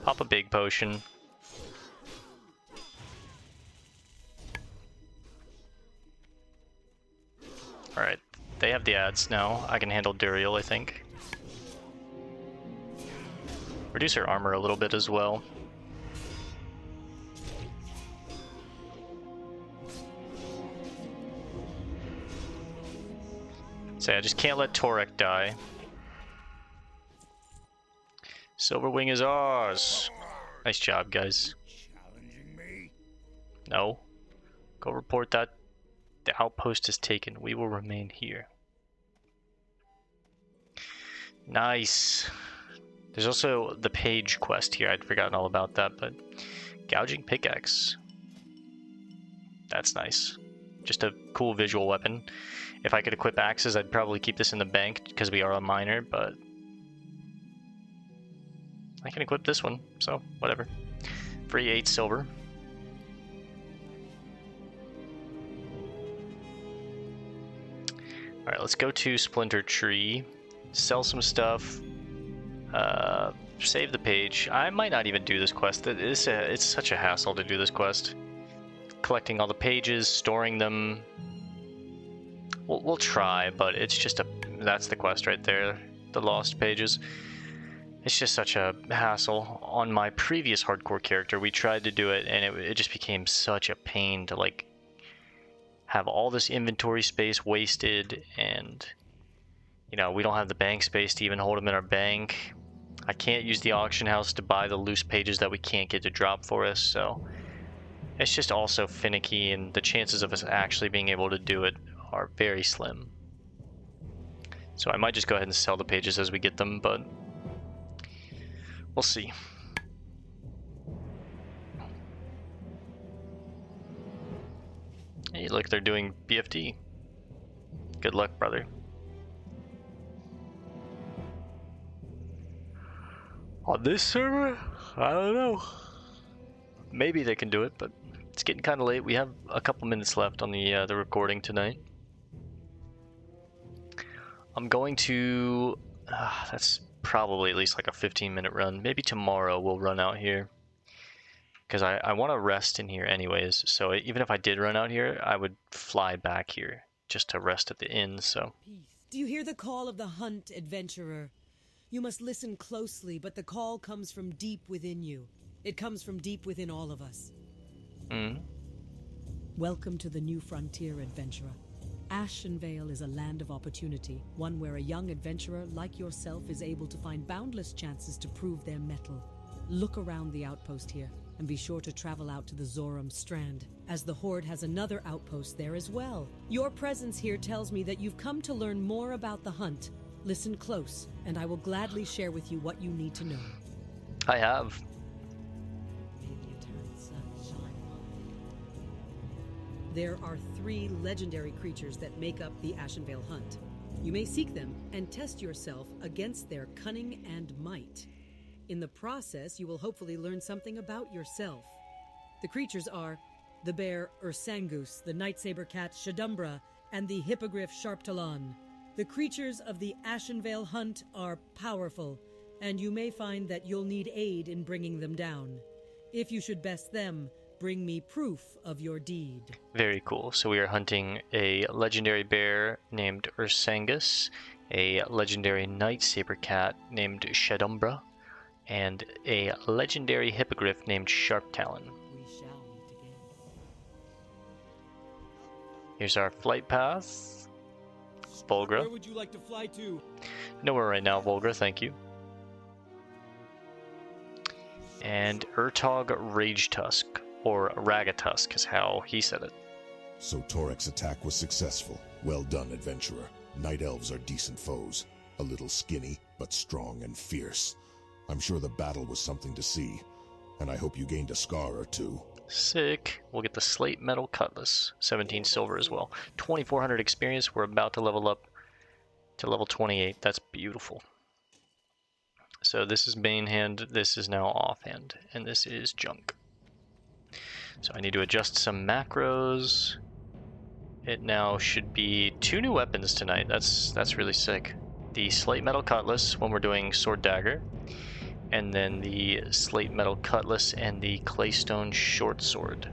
Pop a big potion. Alright, they have the ads now. I can handle Duriel, I think. Reduce her armor a little bit as well. So I just can't let Torek die. Silverwing is ours. Nice job, guys. No. Go report that the outpost is taken. We will remain here. Nice. There's also the page quest here. I'd forgotten all about that, but gouging pickaxe. That's nice. Just a cool visual weapon. If I could equip axes, I'd probably keep this in the bank because we are a miner, but I can equip this one, so whatever. Free 8 silver. Alright, let's go to Splinter Tree, sell some stuff, save the page. I might not even do this quest. It's such a hassle to do this quest. Collecting all the pages, storing them. We'll try, but it's just that's the quest right there, the lost pages. It's just such a hassle. On my previous hardcore character, we tried to do it, and it just became such a pain to, like, have all this inventory space wasted, and, you know, we don't have the bank space to even hold them in our bank. I can't use the auction house to buy the loose pages that we can't get to drop for us, so it's just also finicky, and the chances of us actually being able to do it are very slim. So I might just go ahead and sell the pages as we get them, but we'll see. Hey, look, they're doing BFD. Good luck, brother. On this server? I don't know. Maybe they can do it, but it's getting kind of late. We have a couple minutes left on the recording tonight. I'm going to... that's probably at least like a 15-minute run. Maybe tomorrow we'll run out here. Because I want to rest in here anyways. So even if I did run out here, I would fly back here just to rest at the inn, so... Do you hear the call of the hunt, adventurer? You must listen closely, but the call comes from deep within you. It comes from deep within all of us. Welcome to the new frontier, adventurer. Ashenvale is a land of opportunity, one where a young adventurer like yourself is able to find boundless chances to prove their mettle. Look around the outpost here, and be sure to travel out to the Zoram Strand, as the Horde has another outpost there as well. Your presence here tells me that you've come to learn more about the hunt. Listen close, and I will gladly share with you what you need to know. I have. There are 3 legendary creatures that make up the Ashenvale hunt. You may seek them and test yourself against their cunning and might. In the process, you will hopefully learn something about yourself. The creatures are the bear Ursangus, the night saber cat Shadumbra, and the hippogriff Sharptalon. The creatures of the Ashenvale hunt are powerful, and you may find that you'll need aid in bringing them down. If you should best them, bring me proof of your deed. Very cool. So we are hunting a legendary bear named Ursangus, a legendary night saber cat named Shadumbra, and a legendary hippogriff named Sharptalon. We shall meet again. Here's our flight path. Volgra. Where would you like to fly to? Nowhere right now, Volgra, thank you. And Urtog Ragetusk, or Ragatusk is how he said it. So Torek's attack was successful. Well done, adventurer. Night Elves are decent foes. A little skinny, but strong and fierce. I'm sure the battle was something to see, and I hope you gained a scar or two. Sick. We'll get the Slate Metal Cutlass. 17 silver as well. 2,400 experience. We're about to level up to level 28. That's beautiful. So this is main hand, this is now offhand, and this is junk. So I need to adjust some macros. It now should be 2 new weapons tonight. That's really sick. The slate metal cutlass when we're doing sword dagger, and then the slate metal cutlass and the claystone short sword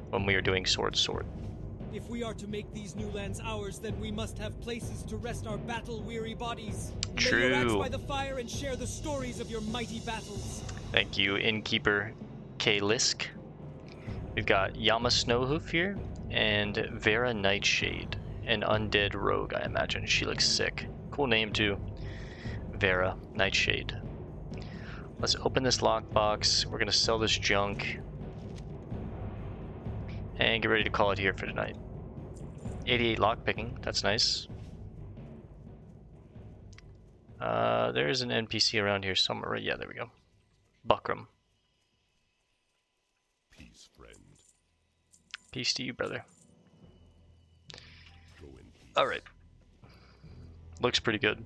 when we are doing sword. If we are to make these new lands ours, then we must have places to rest our battle-weary bodies. True. Lay your axe by the fire and share the stories of your mighty battles. Thank you, Innkeeper K. Lisk. We've got Yama Snowhoof here, and Vera Nightshade, an undead rogue, I imagine. She looks sick. Cool name, too. Vera Nightshade. Let's open this lockbox. We're going to sell this junk. And get ready to call it here for tonight. 88 lockpicking. That's nice. There is an NPC around here somewhere. Yeah, there we go. Buckram. Peace, friend. Peace to you, brother. Go in peace. Alright. Looks pretty good.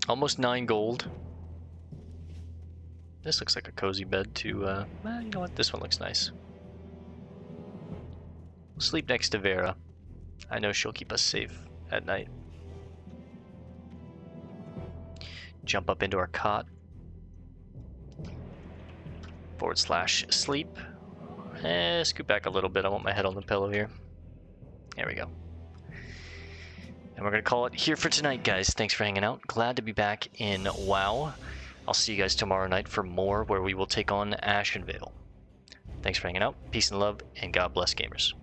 Almost 9 gold. This looks like a cozy bed to, well, you know what? This one looks nice. We'll sleep next to Vera. I know she'll keep us safe at night. Jump up into our cot. / sleep. Scoot back a little bit. I want my head on the pillow here. There we go. And we're going to call it here for tonight, guys. Thanks for hanging out. Glad to be back in WoW. I'll see you guys tomorrow night for more, where we will take on Ashenvale. Thanks for hanging out. Peace and love, and God bless, gamers.